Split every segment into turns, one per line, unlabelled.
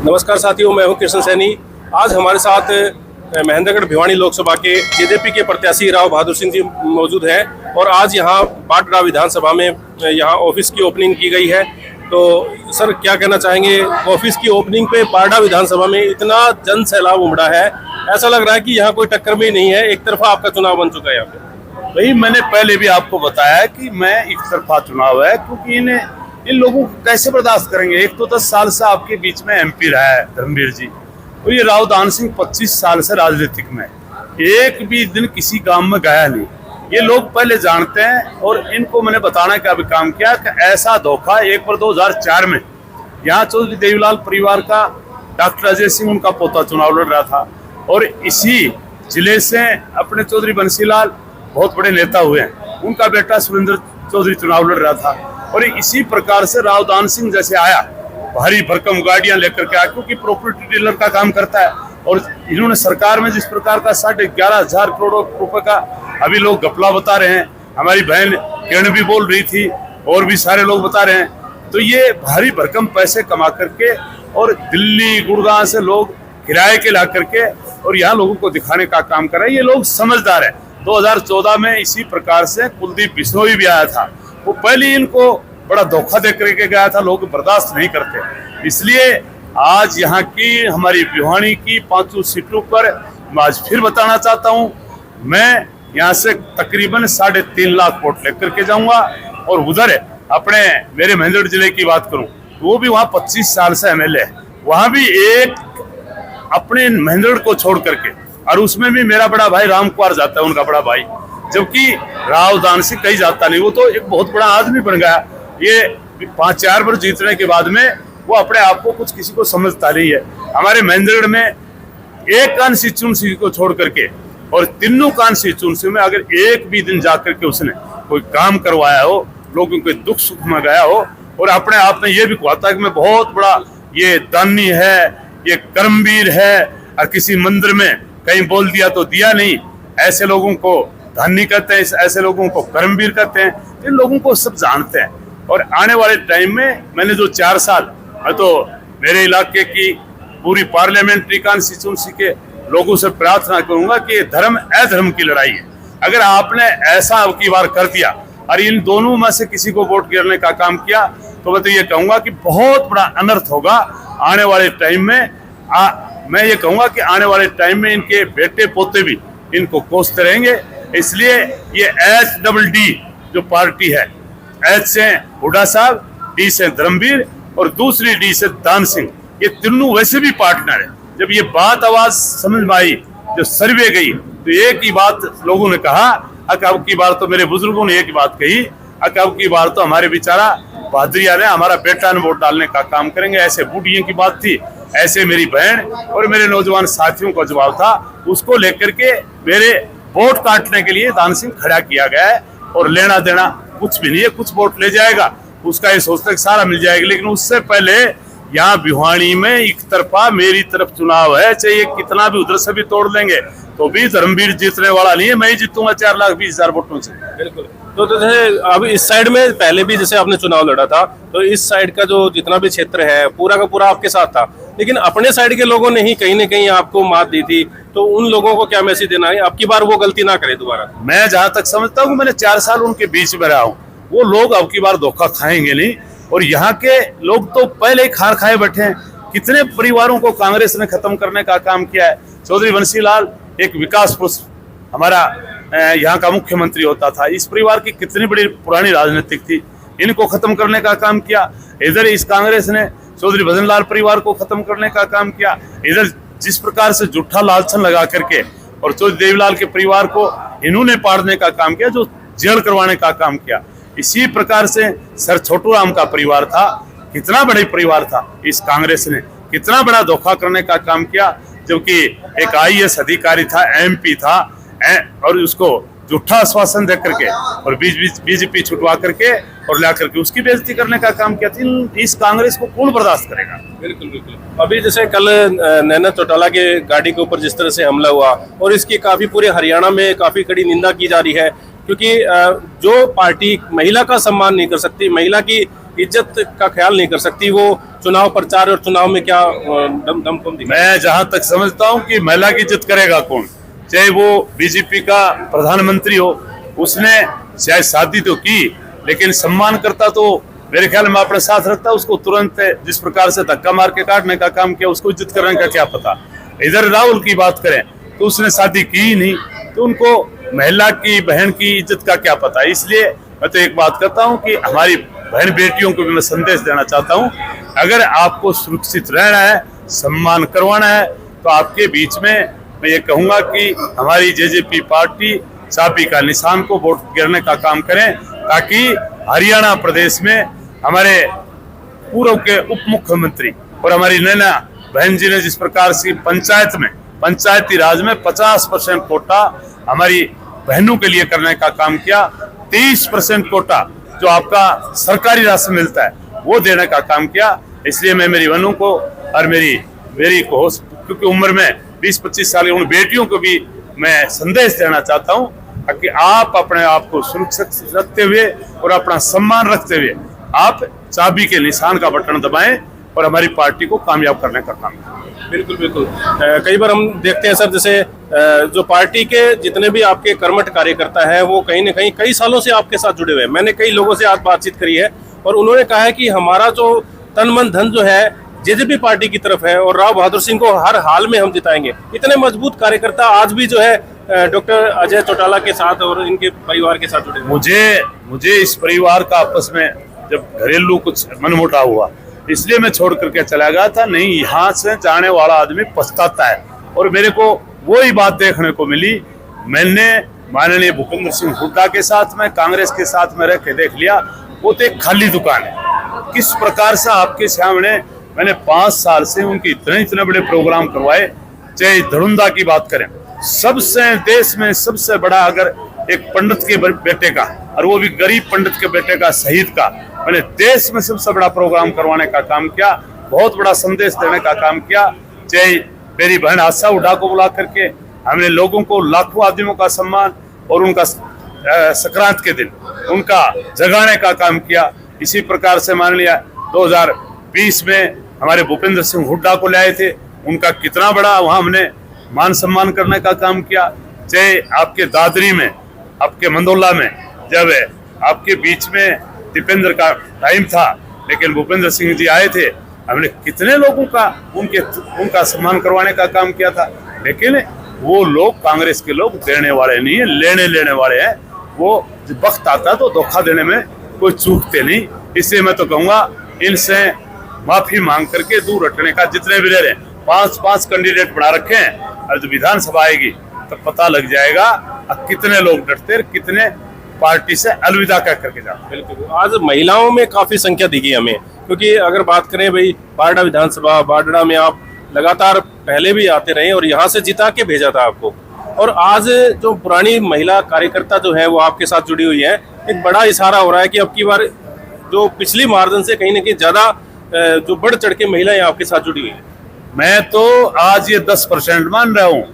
नमस्कार साथियों, मैं हूं कृष्ण सैनी। आज हमारे साथ महेंद्रगढ़ भिवानी लोकसभा के जेजेपी के प्रत्याशी राव बहादुर सिंह जी मौजूद हैं और आज यहां बाटरा विधानसभा में यहां ऑफिस की ओपनिंग की गई है। तो सर, क्या कहना चाहेंगे? ऑफिस की ओपनिंग पे बाटरा विधानसभा में इतना जन सैलाब उमड़ा है, ऐसा लग रहा है कि यहाँ कोई टक्कर में नहीं है, एक तरफा आपका चुनाव बन चुका है यहाँ पे।
भाई, मैंने पहले भी आपको बताया कि मैं एक तरफा चुनाव है, क्योंकि इन लोगों को कैसे बर्दाश्त करेंगे। एक तो 10 साल से आपके बीच में एमपी रहा है धर्मवीर जी, और ये राव दान सिंह 25 साल से राजनीतिक में, एक भी दिन किसी काम में गया नहीं। ये लोग पहले जानते हैं और इनको मैंने बताना का भी काम किया कि ऐसा धोखा एक बार 2004 में यहाँ चौधरी देवीलाल परिवार का डॉक्टर अजय सिंह उनका पोता चुनाव लड़ रहा था, और इसी जिले से अपने चौधरी बंसीलाल बहुत बड़े नेता हुए हैं, उनका बेटा सुरेंद्र चौधरी चुनाव लड़ रहा था। और इसी प्रकार से राव दान सिंह जैसे आया, भारी भरकम गाड़ियां लेकर के आया, क्योंकि प्रॉपर्टी डीलर का काम करता है। और इन्होंने सरकार में जिस प्रकार का 11,500 करोड़ रुपए का अभी लोग घपला बता रहे हैं, हमारी बहन किरण भी बोल रही थी और भी सारे लोग बता रहे हैं, तो ये भारी भरकम पैसे कमा करके और दिल्ली गुड़गांव से लोग किराए के ला करके और यहाँ लोगों को दिखाने का काम कर रहे हैं। ये लोग समझदार है। 2014 में इसी प्रकार से कुलदीप बिश्नोई भी आया था, वो पहले इनको बड़ा धोखा दे करके गया था, लोग बर्दाश्त नहीं करते। इसलिए आज यहाँ की हमारी भिवानी की 5 सीटों पर मैं आज फिर बताना चाहता हूँ, मैं यहाँ से तकरीबन 3.5 लाख वोट लेकर के जाऊंगा। और उधर अपने मेरे महेंद्रगढ़ जिले की बात करूं तो वो भी वहाँ 25 साल से एमएलए है, वहाँ भी एक अपने महेंद्रगढ़ को छोड़ करके, और उसमें भी मेरा बड़ा भाई राम कुमार जाता है, उनका बड़ा भाई, जबकि राव दान सिंह कहीं जाता नहीं। वो तो एक बहुत बड़ा आदमी बन गया। ये 5-4 बार जीतने के बाद में वो अपने आप को कुछ किसी को समझता नहीं है। हमारे महेंद्रगढ़ में एक कॉन्स्टिट्यूंसी को छोड़ करके और तीनों कॉन्स्टिट्यूंसी में अगर एक भी दिन जाकर के उसने कोई काम करवाया हो, लोगों के दुख सुख में गया हो, और अपने आप में ये भी कहता है कि मैं बहुत बड़ा ये दानी है, ये कर्मवीर है, और किसी मंदिर में कहीं बोल दिया तो दिया नहीं, ऐसे लोगों को धनी कहते हैं, ऐसे लोगों को कर्मवीर कहते हैं। इन लोगों को सब जानते हैं। और आने वाले टाइम में मैंने जो 4 साल, मैं तो मेरे इलाके की पूरी पार्लियामेंट्री कॉन्स्टिट्यूंसी के लोगों से प्रार्थना करूंगा कि धर्म अधर्म की लड़ाई है। अगर आपने ऐसा अब की बार कर दिया और इन दोनों में से किसी को वोट गिरने का काम किया, तो मैं तो ये कहूंगा कि बहुत बड़ा अनर्थ होगा आने वाले टाइम में। मैं ये कहूंगा कि आने वाले टाइम में इनके बेटे पोते भी इनको कोसते रहेंगे। इसलिए ये HDD जो पार्टी है, H से हुड्डा साहब, D से धर्मवीर और दूसरी D से दान सिंह, ये तीनों वैसे भी पार्टनर है। जब ये बात आवाज समझ में आई, जब सर्वे गई, तो एक ही बात लोगों ने कहा, अब की बार तो मेरे बुजुर्गों ने एक ही बात कही, अब की बार तो हमारे बेचारा बहादुरिया ने, हमारा बेटा ने वोट डालने का काम करेंगे। ऐसे बूढ़ियों की बात थी, ऐसे मेरी बहन और मेरे नौजवान साथियों का जवाब था। उसको लेकर के मेरे वोट काटने के लिए दान सिंह खड़ा किया गया है, और लेना देना कुछ भी नहीं है। कुछ वोट ले जाएगा, उसका ये सोचता है सारा मिल जाएगा, लेकिन उससे पहले यहाँ भिवानी में एक तरफा मेरी तरफ चुनाव है, चाहे कितना भी उधर से भी तोड़ लेंगे तो भी धर्मवीर जीतने वाला नहीं है। मैं ही जीतूंगा 4,20,000 वोटों से।
बिल्कुल। तो जैसे अब इस साइड में पहले भी जैसे आपने चुनाव लड़ा था, तो इस साइड का जो जितना भी क्षेत्र है पूरा का पूरा आपके साथ था, लेकिन अपने साइड के लोगों ने ही कहीं न कहीं आपको मात दी थी। तो उन लोगों को क्या मैसेज देना है, अब की बार वो गलती ना करे दोबारा?
मैं जहां तक समझता हूँ, मैंने 4 साल उनके बीच में रहा हूँ, वो लोग अब की बार धोखा खाएंगे नहीं। और यहाँ के लोग तो पहले ही खार खाए बैठे हैं। कितने परिवारों को कांग्रेस ने खत्म करने का काम किया है। चौधरी बंसीलाल एक विकास पुरुष, हमारा यहाँ का मुख्यमंत्री होता था। इस परिवार की कितनी बड़ी पुरानी राजनीतिक थी, इनको खत्म करने का काम किया। इधर इस कांग्रेस ने चौधरी भजनलाल परिवार को खत्म करने का काम किया। इधर जिस प्रकार से झूठा लालचन लगा करके और चौधरी देवीलाल के परिवार को इन्होंने पाड़ने का काम किया, जो जेल करवाने का काम किया। इसी प्रकार से सर छोटू राम का परिवार था, कितना बड़ा परिवार था। इस कांग्रेस ने कितना बड़ा धोखा करने का काम किया, जबकि एक IAS अधिकारी था, MP था, और उसको झूठा आश्वासन दे करके और बीजेपी छुटवा करके और ला करके उसकी बेइज्जती करने का काम किया था। इस कांग्रेस को कौन बर्दाश्त करेगा?
बिल्कुल बिल्कुल। अभी जैसे कल नैना चौटाला के गाड़ी के ऊपर जिस तरह से हमला हुआ, और इसकी काफी पूरे हरियाणा में काफी कड़ी निंदा की जा रही है, क्योंकि जो पार्टी महिला का सम्मान नहीं कर सकती, महिला की इज्जत का ख्याल नहीं कर सकती, वो चुनाव प्रचार और चुनाव में क्या दम कौन दिखाए?
मैं जहां तक समझता हूं कि महिला की इज्जत करेगा कौन, चाहे वो बीजेपी का प्रधानमंत्री हो, उसने चाहे शादी तो की लेकिन सम्मान करता तो मेरे ख्याल में अपने साथ रखता, उसको तुरंत जिस प्रकार से धक्का मार के काटने का काम किया, उसको इज्जत करने का क्या पता। इधर राहुल की बात करें तो उसने शादी की ही नहीं, तो उनको महिला की, बहन की इज्जत का क्या पता। इसलिए मैं तो एक बात करता हूं कि हमारी बहन बेटियों को भी मैं संदेश देना चाहता हूं, अगर आपको सुरक्षित रहना है, सम्मान करवाना है, तो आपके बीच में मैं ये कहूंगा कि हमारी जेजेपी पार्टी चाबी का निशान को वोट गिरने का काम करें, ताकि हरियाणा प्रदेश में हमारे पूर्व के उप मुख्यमंत्री और हमारी नैना बहन जी ने जिस प्रकार से पंचायत में, पंचायती राज में 50% कोटा हमारी बहनों के लिए करने का काम किया, 30% कोटा जो आपका सरकारी राशन मिलता है वो देने का काम किया। इसलिए मैं मेरी बहनों को और मेरी को, क्योंकि उम्र में 20-25 साल की उन बेटियों को भी मैं संदेश देना चाहता हूं कि आप अपने आप को सुरक्षित रखते हुए और अपना सम्मान रखते हुए आप चाबी के निशान का बटन दबाएं और हमारी पार्टी को कामयाब करने का काम करें।
बिल्कुल बिल्कुल। कई बार हम देखते हैं सर, जैसे जो पार्टी के जितने भी आपके कर्मठ कार्यकर्ता हैं वो कहीं ना कहीं कई सालों से आपके साथ जुड़े हुए हैं। मैंने कई लोगों से आज बातचीत करी है और उन्होंने कहा है कि हमारा जो तन मन धन जो है जेजेपी पार्टी की तरफ है और राव बहादुर सिंह को हर हाल में हम जिताएंगे। इतने मजबूत कार्यकर्ता आज भी जो है डॉक्टर अजय चौटाला के साथ और इनके परिवार के साथ जुड़े हुए।
मुझे इस परिवार का आपस में जब घरेलू कुछ मनमुटाव हुआ, इसलिए मैं छोड़ करके चला गया था। नहीं, यहाँ से जाने वाला आदमी पछताता है और मेरे को वही बात देखने को मिली। मैंने माननीय भूपेंद्र सिंह हुड्डा के साथ में, कांग्रेस के साथ में रह के देख लिया, वो तो एक खाली दुकान है। किस प्रकार से आपके सामने मैंने 5 साल से उनके इतने बड़े प्रोग्राम करवाए। चाहे धड़ुंदा की बात करें, सबसे देश में सबसे बड़ा अगर एक पंडित के बेटे का, और वो भी गरीब पंडित के बेटे का, शहीद का, मैंने देश में सबसे बड़ा प्रोग्राम करवाने का काम किया, बहुत बड़ा संदेश देने का काम किया। चाहे मेरी बहन आशा हुड्डा को बुला करके हमने लोगों को, लाखों आदमियों का सम्मान और उनका संक्रांत के दिन उनका जगाने का काम किया। इसी प्रकार से मान लिया 2020 में हमारे भूपेंद्र सिंह हुड्डा को लाए थे, उनका कितना बड़ा वहां हमने मान सम्मान करने का काम किया। चाहे आपके दादरी में, आपके मंदोला में, जब आपके बीच में दीपेंद्र का टाइम था लेकिन भूपेंद्र सिंह जी आए थे, हमने कितने लोगों का उनका सम्मान करवाने का काम किया था। लेकिन वो लोग, कांग्रेस के लोग देने वाले नहीं है, लेने वाले हैं। वो वक्त आता तो धोखा देने में कोई चूकते नहीं। इसलिए मैं तो कहूँगा इनसे माफी मांग करके दूर हटने का, जितने भी ले रहे 5-5 कैंडिडेट बना रखे हैं, और जो विधानसभा आएगी तो पता लग जाएगा कितने लोग डरते, कितने पार्टी से अलविदा कह करके जाते।
बिल्कुल। आज महिलाओं में काफी संख्या दिखी हमें, क्योंकि अगर बात करें भाई बारडा विधानसभा, बारडा में आप लगातार पहले भी आते रहे और यहाँ से जिता के भेजा था आपको, और आज जो पुरानी महिला कार्यकर्ता जो है वो आपके साथ जुड़ी हुई है। एक बड़ा इशारा हो रहा है कि अब की बार जो पिछली मार्जिन से कहीं ना कहीं ज्यादा जो बढ़ चढ़ के महिलाएं आपके साथ जुड़ी हुई है।
मैं तो आज ये 10% मान रहा हूँ।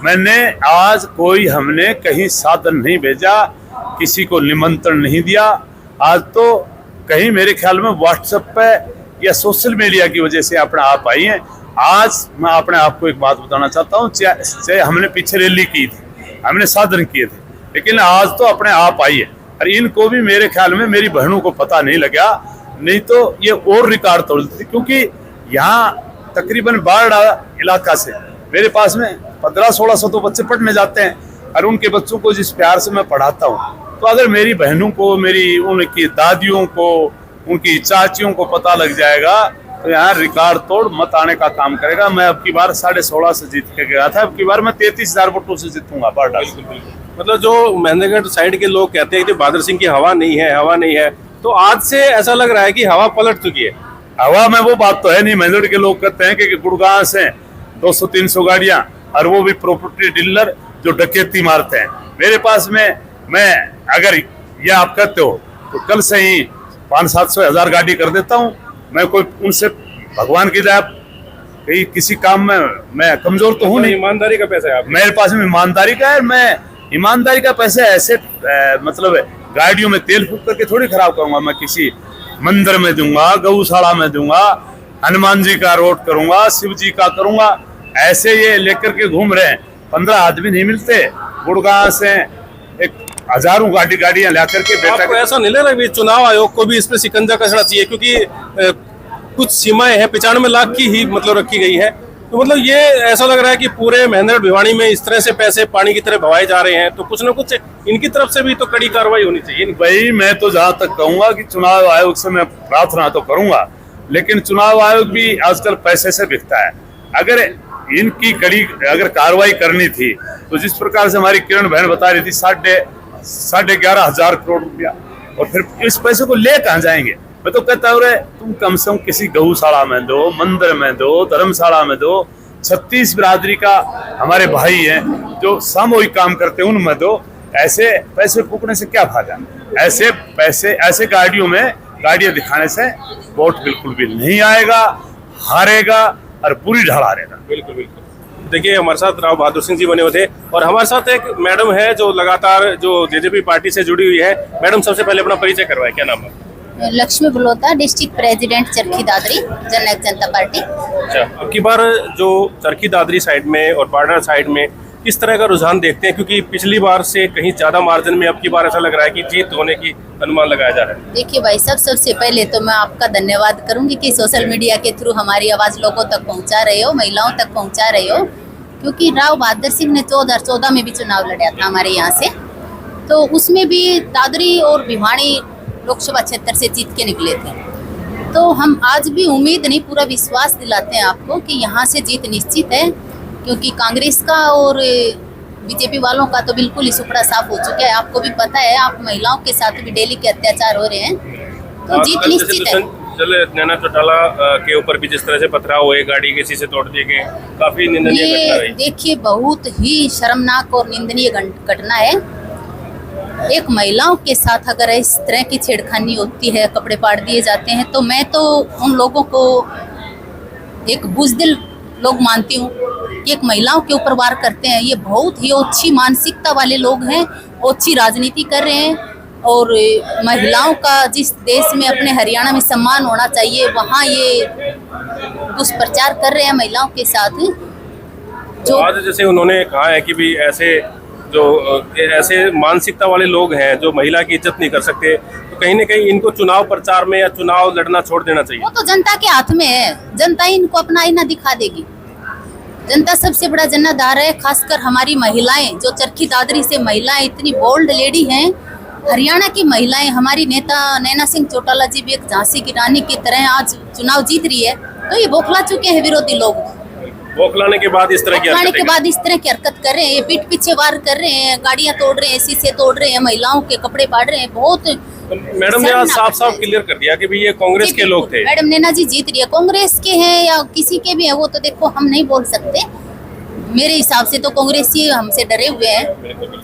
मैंने आज हमने कहीं साधन नहीं भेजा, किसी को निमंत्रण नहीं दिया। आज तो कहीं मेरे ख्याल में व्हाट्सएप पे या सोशल मीडिया की वजह से अपने आप आई हैं। आज मैं अपने आप को एक बात बताना चाहता हूँ, चाहे हमने पीछे रैली की थी, हमने साधन किए थे, लेकिन आज तो अपने आप आई है। और इनको भी मेरे ख्याल में मेरी बहनों को पता नहीं लगा, नहीं तो ये और रिकॉर्ड तोड़ देती। क्योंकि यहाँ तकरीबन बारडा इलाका से मेरे पास में 1500-1600 तो बच्चे पढ़ने जाते हैं, और उनके बच्चों को जिस प्यार से मैं पढ़ाता हूँ, तो अगर मेरी बहनों को, उनकी दादियों को, उनकी चाचियों को पता लग जाएगा तो यहाँ रिकॉर्ड तोड़ मत आने का काम करेगा। मैं अब की बार 16.5 से जीत के गया था, अब की बार मैं 33,000 वोटों से जीतूंगा बारडा।
मतलब जो महेंद्रगढ़ साइड के लोग कहते हैं कि बहादुर सिंह की हवा नहीं है, तो आज से ऐसा लग रहा है कि हवा पलट चुकी है।
हवा में वो बात तो है नहीं। महेंद्रगढ़ के लोग कहते हैं कि गुड़गांव से 200-300 गाड़ियां, और वो भी प्रॉपर्टी डीलर जो डकैती मारते हैं। मेरे पास में, मैं अगर ये आप कहते हो तो कल से ही 500-700 गाड़ी कर देता हूँ। मैं कोई उनसे भगवान की दया कहीं किसी काम में मैं कमजोर तो हूँ नहीं।
ईमानदारी का पैसा है आप,
मेरे पास में ईमानदारी का है। मैं ईमानदारी का पैसा ऐसे मतलब गाड़ियों में तेल फूक करके थोड़ी खराब करूंगा मैं किसी मंदिर में दूंगा, गौशाला में दूंगा, हनुमान जी का रोड करूंगा, शिव जी का करूंगा, ऐसे ये लेकर के घूम रहे हैं। 15 आदमी नहीं मिलते, गुड़गांव से एक हजारों गाड़ियां ला करके
आपको ऐसा नहीं लग रहा कि चुनाव आयोग को भी इस पे शिकंजा कसना चाहिए, क्योंकि कुछ सीमाएं हैं, 95 लाख की ही मतलब रखी गई है, तो मतलब ये ऐसा लग रहा है कि पूरे महेंद्रगढ़ भिवानी में इस तरह से पैसे पानी की तरह बहाए जा रहे हैं, तो कुछ ना कुछ इनकी तरफ से भी तो कड़ी कार्रवाई होनी चाहिए।
भाई मैं तो जहां तक कहूंगा कि चुनाव आयोग से मैं प्रार्थना तो करूंगा, लेकिन चुनाव आयोग भी आजकल पैसे से बिकता है। अगर इनकी कड़ी अगर कार्रवाई करनी थी तो जिस प्रकार से हमारी किरण बहन बता रही थी 11,500 करोड़ रुपया, और फिर इस पैसे को ले कहां जाएंगे। मैं तो कहता हूँ तुम कम से कम किसी गौशाला में दो, मंदिर में दो, धर्मशाला में दो। 36 बिरादरी का हमारे भाई हैं जो सामूहिक काम करते हैं, उनमें दो। ऐसे पैसे फूकने से क्या फायदा। ऐसे पैसे ऐसे गाड़ियां दिखाने से वोट बिल्कुल भी नहीं आएगा, हारेगा और पूरी ढाल हारेगा।
बिल्कुल बिल्कुल। देखिए हमारे साथ राव बहादुर सिंह जी बने हुए थे, और हमारे साथ एक मैडम है जो लगातार जो जेजेपी पार्टी से जुड़ी हुई है। मैडम सबसे पहले अपना परिचय करवाए, क्या नाम है?
लक्ष्मी बलोता, डिस्ट्रिक्ट प्रेसिडेंट चरखी दादरी, जननायक जनता पार्टी।
अच्छा, अब की बार जो चरखी दादरी साइड में और पार्टनर साइड में किस तरह का रुझान देखते हैं, क्योंकि पिछली बार से कहीं ज्यादा मार्जिन में अब की बार ऐसा लग रहा है कि जीत होने की अनुमान लगाया जा रहा है।
देखिए भाई साहब, सबसे पहले तो मैं आपका धन्यवाद करूंगी कि सोशल मीडिया के थ्रू हमारी आवाज लोगों तक पहुंचा रहे हो, महिलाओं तक पहुंचा रहे हो, क्योंकि राव बहादुर सिंह ने 2014 में भी चुनाव लड़ा था हमारे यहाँ से, तो उसमें भी दादरी और भिवानी लोकसभा क्षेत्र से जीत के निकले थे। तो हम आज भी उम्मीद नहीं, पूरा विश्वास दिलाते हैं आपको कि यहाँ से जीत निश्चित है, क्योंकि कांग्रेस का और बीजेपी वालों का तो बिल्कुल ही सुपड़ा साफ हो चुका है। आपको भी पता है, आप महिलाओं के साथ भी डेली के अत्याचार हो रहे हैं, तो जीत निश्चित है।
चले नैना चौटाला के ऊपर भी जिस तरह से पथराव हुए, गाड़ी किसी से तोड़ दिए गए, काफी निंदनीय घटना रही।
देखिए बहुत ही शर्मनाक और निंदनीय घटना है। एक महिलाओं के साथ अगर इस तरह की छेड़खानी होती है, कपड़े फाड़ दिए जाते हैं, तो मैं तो उन लोगों को एक बुज़दिल लोग मानती हूँ कि एक महिलाओं के ऊपर वार करते हैं। ये बहुत ही ओछी मानसिकता वाले लोग हैं, ओछी राजनीति कर रहे हैं, और महिलाओं का जिस देश में अपने हरियाणा में सम्मान होना चाहिए, वहाँ ये दुष्प्रचार कर रहे हैं महिलाओं के साथ।
जो आज जैसे उन्होंने कहा है कि भी ऐसे मानसिकता वाले लोग हैं जो महिला की इज्जत नहीं कर सकते, तो कहीं ना कहीं इनको चुनाव प्रचार में या चुनाव लड़ना छोड़ देना चाहिए।
वो तो जनता के हाथ में है, जनता इनको अपना आईना दिखा देगी। जनता सबसे बड़ा जन्नतदार है, खासकर हमारी महिलाएं, जो चरखी दादरी से महिलाएं इतनी बोल्ड लेडी हैं, हरियाणा की महिलाएं। हमारी नेता नैना सिंह चौटाला जी भी एक झांसी की रानी की तरह आज चुनाव जीत रही है, तो ये बौखला चुके हैं विरोधी लोग।
बौखलाने के बाद इस तरह की
हरकत कर रहे हैं, ये पीठ पीछे वार कर रहे हैं, गाड़ियां तोड़ रहे हैं, शीशे तोड़ रहे हैं, महिलाओं के कपड़े फाड़ रहे हैं। बहुत
मैडम ने आज साफ साफ क्लियर कर दिया कि भी ये कांग्रेस के लोग थे।
मैडम नैना जी जीत रही है, कांग्रेस के हैं या किसी के भी हैं, वो तो देखो हम नहीं बोल सकते। मेरे हिसाब से तो कांग्रेसी हमसे डरे हुए हैं।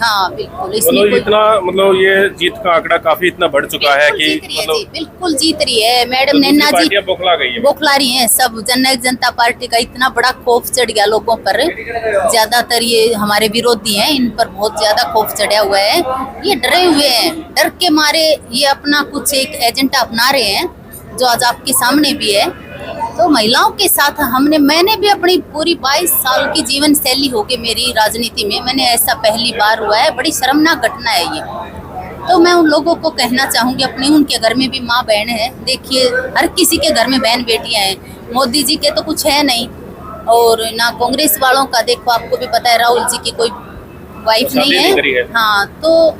हाँ बिल्कुल,
इसमें इतना मतलब ये जीत का आंकड़ा काफी इतना बढ़ चुका है कि
मतलब बिल्कुल जीत रही है मैडम नैना जी।
बौखला गई है,
बौखला रही हैं सब। जननायक जनता पार्टी का इतना बड़ा खौफ चढ़ गया लोगों पर, ज्यादातर ये हमारे विरोधी हैं, इन पर बहुत ज्यादा खौफ चढ़ा हुआ है। ये डरे हुए हैं, डर के मारे ये अपना कुछ एक एजेंडा अपना रहे हैं, जो आज आपके सामने भी है। तो महिलाओं के साथ मैंने भी अपनी पूरी 22 साल की जीवन शैली होगी मेरी राजनीति में, मैंने ऐसा पहली बार हुआ है। बड़ी शर्मनाक घटना है ये। तो मैं उन लोगों को कहना चाहूँगी, अपने उनके घर में भी माँ बहन है। देखिए हर किसी के घर में बहन बेटियाँ हैं, मोदी जी के तो कुछ है नहीं, और ना कांग्रेस वालों का। देखो आपको भी पता है राहुल जी की कोई वाइफ नहीं है। हाँ, तो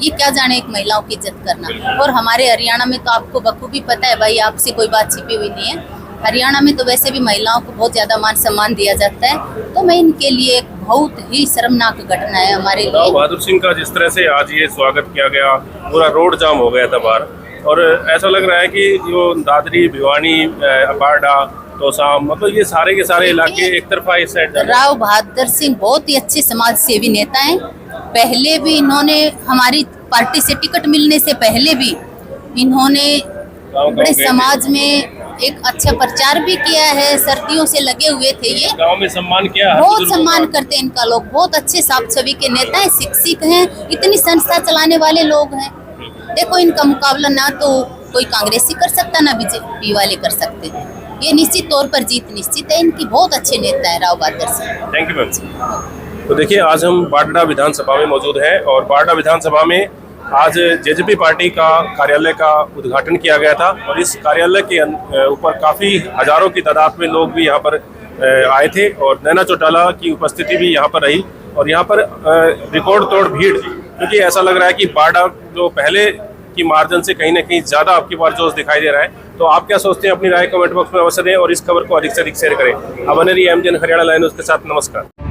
ये क्या जाने एक महिलाओं की इज्जत करना। और हमारे हरियाणा में तो आपको बखूबी पता है भाई, आपसे कोई बात छिपी हुई नहीं है। हरियाणा में तो वैसे भी महिलाओं को बहुत ज्यादा मान सम्मान दिया जाता है, तो मैं इनके लिए एक बहुत ही शर्मनाक घटना है हमारे लिए।
राव बहादुर सिंह का जिस तरह से आज ये स्वागत किया गया, पूरा रोड जाम हो गया था बाहर, और ऐसा लग रहा है कि जो दादरी, भिवानी, अपारडा, तोसाम, मतलब ये सारे के सारे इलाके एक तरफा इस साइड।
राव बहादुर सिंह बहुत ही अच्छे समाज सेवी नेता हैं। पहले भी इन्होंने हमारी पार्टी से टिकट मिलने से पहले भी इन्होंने बड़े समाज में एक अच्छा प्रचार भी किया है। सर्दियों से लगे हुए थे, ये
गांव में सम्मान किया,
बहुत सम्मान करते हैं इनका लोग। बहुत अच्छे साफ छवि के नेता हैं, शिक्षक हैं, इतनी संस्था चलाने वाले लोग हैं। देखो इनका मुकाबला ना तो कोई कांग्रेसी कर सकता ना बीजेपी वाले कर सकते। ये निश्चित तौर पर जीत निश्चित है। इनकी बहुत अच्छे नेता है Rao Bahadur Singh.
Thank you ma'am. तो देखिए आज हम बाडरा विधानसभा में मौजूद हैं और बाडरा विधानसभा में आज जेजेपी पार्टी का कार्यालय का उद्घाटन किया गया था और इस कार्यालय के ऊपर काफ़ी हजारों की तादाद में लोग भी यहाँ पर आए थे और नैना चौटाला की उपस्थिति भी यहाँ पर रही और यहाँ पर रिकॉर्ड तोड़ भीड़, क्योंकि ऐसा लग रहा है कि बाडरा जो पहले की मार्जिन से कहीं ना कहीं ज़्यादा आपकी बार जोश दिखाई दे रहा है। तो आप क्या सोचते हैं, अपनी राय कमेंट बॉक्स में अवश्य दें और इस खबर को अधिक से अधिक शेयर करें। अब बने रहिए एमजीएन हरियाणा लाइव न्यूज़ के साथ। नमस्कार।